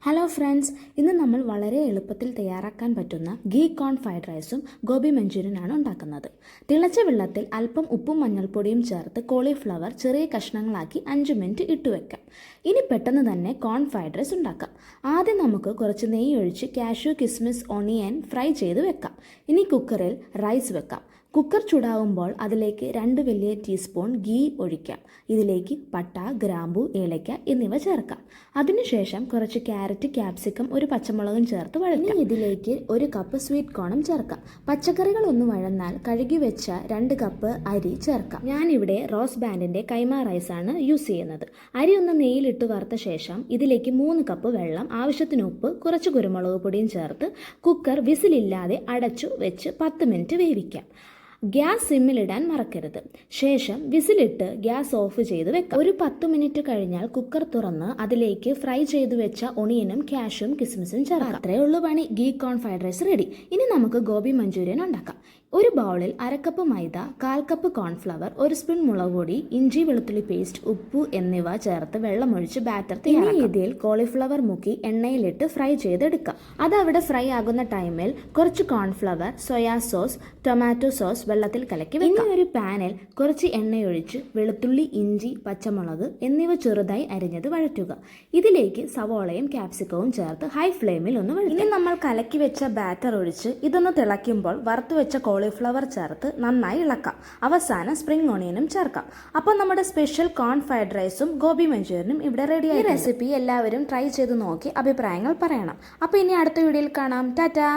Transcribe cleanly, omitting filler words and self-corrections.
Hello friends, ഇന്ന് നമ്മൾ വളരെ എളുപ്പത്തിൽ തയ്യാറാക്കാൻ പറ്റുന്ന ഗീ കോൺ ഫ്രൈഡ് റൈസും ഗോബി മഞ്ചൂരിയനാണ് ഉണ്ടാക്കുന്നത്. തിളച്ച വെള്ളത്തിൽ അല്പം ഉപ്പും മഞ്ഞൾപ്പൊടിയും ചേർത്ത് കോളിഫ്ലവർ ചെറിയ കഷ്ണങ്ങളാക്കി 5 മിനിറ്റ് ഇട്ടുവെക്കാം. ഇനി പെട്ടെന്ന് തന്നെ കോൺ ഫ്രൈഡ് റൈസ് ഉണ്ടാക്കാം. ആദ്യം നമുക്ക് കുറച്ച് നെയ്യ് ഒഴിച്ച് കാഷ്യൂ, കിസ്മിസ്, ഒണിയൻ ഫ്രൈ ചെയ്ത് വെക്കാം. ഇനി കുക്കറിൽ റൈസ് വെക്കാം. കുക്കർ ചൂടാവുമ്പോൾ അതിലേക്ക് 2 വലിയ ടീസ്പൂൺ ഗീ ഒഴിക്കാം. ഇതിലേക്ക് പട്ട, ഗ്രാമ്പു, ഏലക്ക എന്നിവ ചേർക്കാം. അതിനുശേഷം കുറച്ച് ക്യാരറ്റ്, ക്യാപ്സിക്കം, ഒരു പച്ചമുളകും ചേർത്ത് വഴറ്റാം. ഇതിലേക്ക് 1 കപ്പ് സ്വീറ്റ് കോണും ചേർക്കാം. പച്ചക്കറികൾ ഒന്ന് വഴന്നാൽ കഴുകി വെച്ച 2 കപ്പ് അരി ചേർക്കാം. ഞാനിവിടെ റോസ് ബാൻഡിൻ്റെ കൈമ റൈസാണ് യൂസ് ചെയ്യുന്നത്. അരി ഒന്ന് നെയ്യിലിട്ട് വറുത്ത ശേഷം ഇതിലേക്ക് 3 കപ്പ് വെള്ളം, ആവശ്യത്തിന് ഉപ്പ്, കുറച്ച് കുരുമുളക് പൊടിയും ചേർത്ത് കുക്കർ വിസിലില്ലാതെ അടച്ചു വെച്ച് 10 മിനിറ്റ് വേവിക്കാം. ഗ്യാസ് സിമ്മിലിടാൻ മറക്കരുത്. ശേഷം വിസിലിട്ട് ഗ്യാസ് ഓഫ് ചെയ്ത് വെക്കാം. ഒരു 10 മിനിറ്റ് കഴിഞ്ഞാൽ കുക്കർ തുറന്ന് അതിലേക്ക് ഫ്രൈ ചെയ്ത് വെച്ച ഒണിയനും കാഷ്യൂം കിസ്മിസും ചേർക്കാം. അത്രേ ഉള്ളൂ പണി. ഗീ കോൺ ഫ്രൈഡ് റൈസ് റെഡി. ഇനി നമുക്ക് ഗോബി മഞ്ചൂരിയൻ ഉണ്ടാക്കാം. ഒരു ബൗളിൽ 1/2 കപ്പ് മൈദ, 1/4 കപ്പ് കോൺഫ്ലവർ, 1 സ്പൂൺ മുളക് പൊടി, ഇഞ്ചി വെളുത്തുള്ളി പേസ്റ്റ്, ഉപ്പ് എന്നിവ ചേർത്ത് വെള്ളമൊഴിച്ച് ബാറ്റർ തയ്യാറാക്കാം. ഇതിൽ കോളിഫ്ലവർ മുക്കി എണ്ണയിലിട്ട് ഫ്രൈ ചെയ്തെടുക്കാം. അതവിടെ ഫ്രൈ ആകുന്ന ടൈമിൽ കുറച്ച് cornflour, soya sauce, tomato sauce വെള്ളത്തിൽ കലക്കി വെക്കാം. ഇനി ഒരു പാനിൽ കുറച്ച് എണ്ണയൊഴിച്ച് വെളുത്തുള്ളി, ഇഞ്ചി, പച്ചമുളക് എന്നിവ ചെറുതായി അരിഞ്ഞത് വഴറ്റുക. ഇതിലേക്ക് സവോളയും ക്യാപ്സിക്കവും ചേർത്ത് ഹൈ ഫ്ലെയിമിൽ ഒന്ന് വഴറ്റുക. ഇനി നമ്മൾ കലക്കി വെച്ച ബാറ്റർ ഒഴിച്ച് ഇതൊന്ന് തിളയ്ക്കുമ്പോൾ വറുത്തു വെച്ച കോളിഫ്ലവർ ചേർത്ത് നന്നായി ഇളക്കാം. അവസാനം സ്പ്രിംഗ് ഓണിയനും ചേർക്കാം. അപ്പോൾ നമ്മുടെ സ്പെഷ്യൽ കോൺ ഫ്രൈഡ് റൈസും ഗോബി മഞ്ചൂരിയനും ഇവിടെ റെഡിയായി. ഈ റെസിപ്പി എല്ലാവരും ട്രൈ ചെയ്ത് നോക്കി അഭിപ്രായങ്ങൾ പറയണം. അപ്പോൾ ഇനി അടുത്ത വീഡിയോയിൽ കാണാം. ടാറ്റാ.